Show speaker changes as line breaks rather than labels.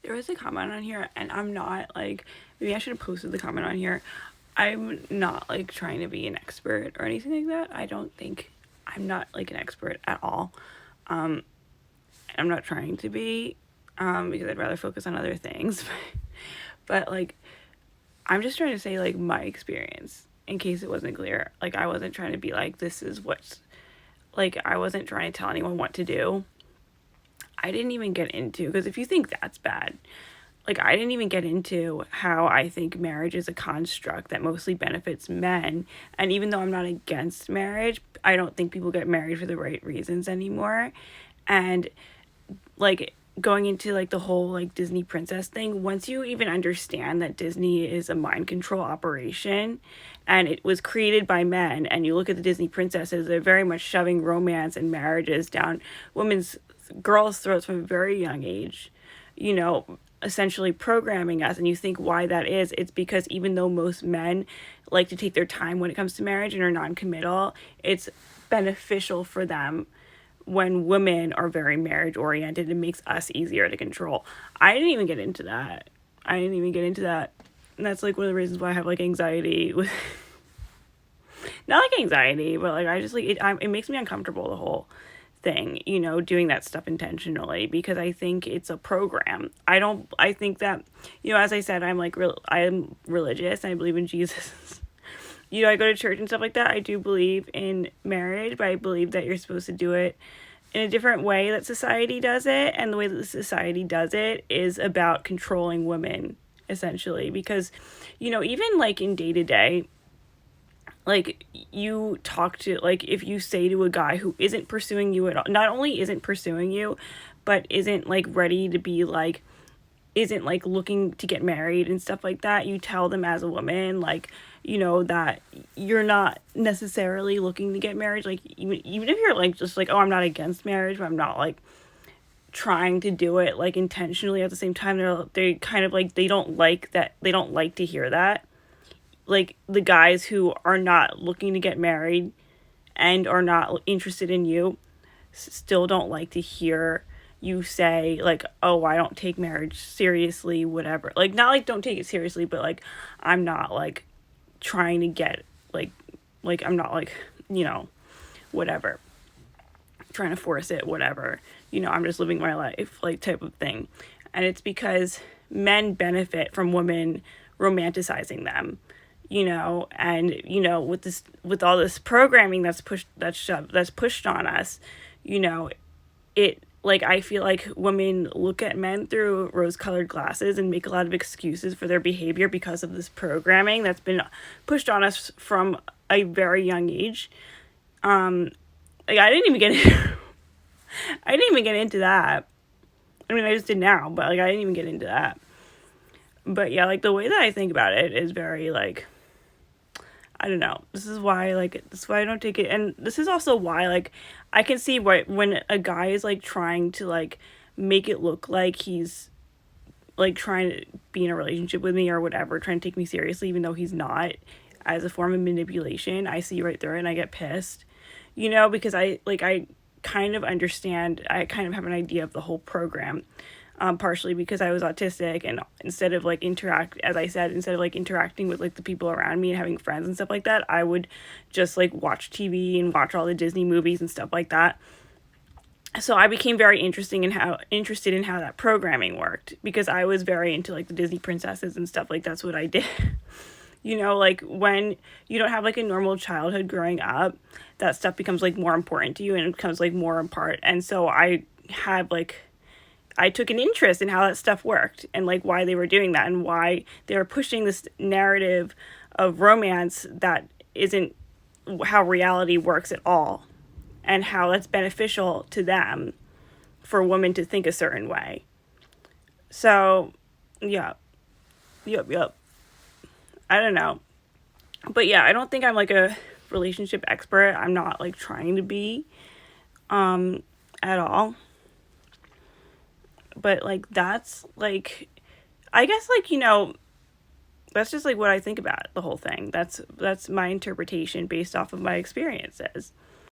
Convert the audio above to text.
there was a comment on here, and I'm not like, maybe I should have posted the comment on here. I'm not like trying to be an expert or anything like that. I don't think I'm not like an expert at all. I'm not trying to be, because I'd rather focus on other things. But like, I'm just trying to say like my experience in case it wasn't clear. Like, I wasn't trying to be like, this is what's, like, I wasn't trying to tell anyone what to do. I didn't even get into, because if you think that's bad, like, I didn't even get into how I think marriage is a construct that mostly benefits men. And even though I'm not against marriage, I don't think people get married for the right reasons anymore. And like, going into like the whole like Disney princess thing, once you even understand that Disney is a mind control operation and it was created by men, and you look at the Disney princesses, they're very much shoving romance and marriages down girls' throats from a very young age, you know, essentially programming us. And you think why that is. It's because even though most men like to take their time when it comes to marriage and are non-committal, it's beneficial for them when women are very marriage oriented. It makes us easier to control. I didn't even get into that. And that's like one of the reasons why I have like anxiety with not like anxiety, but like I just like it makes me uncomfortable, the whole thing, you know, doing that stuff intentionally, because I think it's a program. I think that, you know, as I said, I'm religious and I believe in Jesus. You know, I go to church and stuff like that. I do believe in marriage, but I believe that you're supposed to do it in a different way that society does it. And the way that the society does it is about controlling women, essentially. Because, you know, even like in day to day, like, you talk to, like, if you say to a guy who isn't pursuing you at all, not only isn't pursuing you, but isn't like ready to be like, isn't like looking to get married and stuff like that, you tell them as a woman, like, you know, that you're not necessarily looking to get married. Like, even if you're like just like, oh, I'm not against marriage, but I'm not like trying to do it like intentionally, at the same time they kind of like, they don't like to hear that. Like, the guys who are not looking to get married and are not interested in you still don't like to hear you say like, oh, I don't take marriage seriously, whatever. Like, not like don't take it seriously, but like, I'm not like trying to get like I'm not like, you know, whatever, trying to force it, whatever, you know, I'm just living my life, like, type of thing. And it's because men benefit from women romanticizing them, you know. And, you know, with all this programming that's pushed on us, you know, it, like, I feel like women look at men through rose-colored glasses and make a lot of excuses for their behavior because of this programming that's been pushed on us from a very young age. Like, I didn't even get into that. I mean, I just did now, but like, I didn't even get into that. But yeah, like, the way that I think about it is very like, I don't know. This is why I don't take it. And this is also why, like, I can see when a guy is like trying to like make it look like he's like trying to be in a relationship with me or whatever, trying to take me seriously, even though he's not, as a form of manipulation. I see right through it and I get pissed, you know, because I kind of understand, I kind of have an idea of the whole program. Partially because I was autistic, and instead of like interacting with like the people around me and having friends and stuff like that, I would just like watch TV and watch all the Disney movies and stuff like that. So I became very interested in how that programming worked, because I was very into like the Disney princesses and stuff. Like, that's what I did. You know, like, when you don't have like a normal childhood growing up, that stuff becomes like more important to you and it becomes like more a part. And so I took an interest in how that stuff worked and like why they were doing that and why they were pushing this narrative of romance that isn't how reality works at all, and how that's beneficial to them for women to think a certain way. So, yeah. Yep. I don't know. But yeah, I don't think I'm like a relationship expert. I'm not like trying to be at all. But like, that's like, I guess, like, you know, that's just like what I think about the whole thing. That's my interpretation based off of my experiences.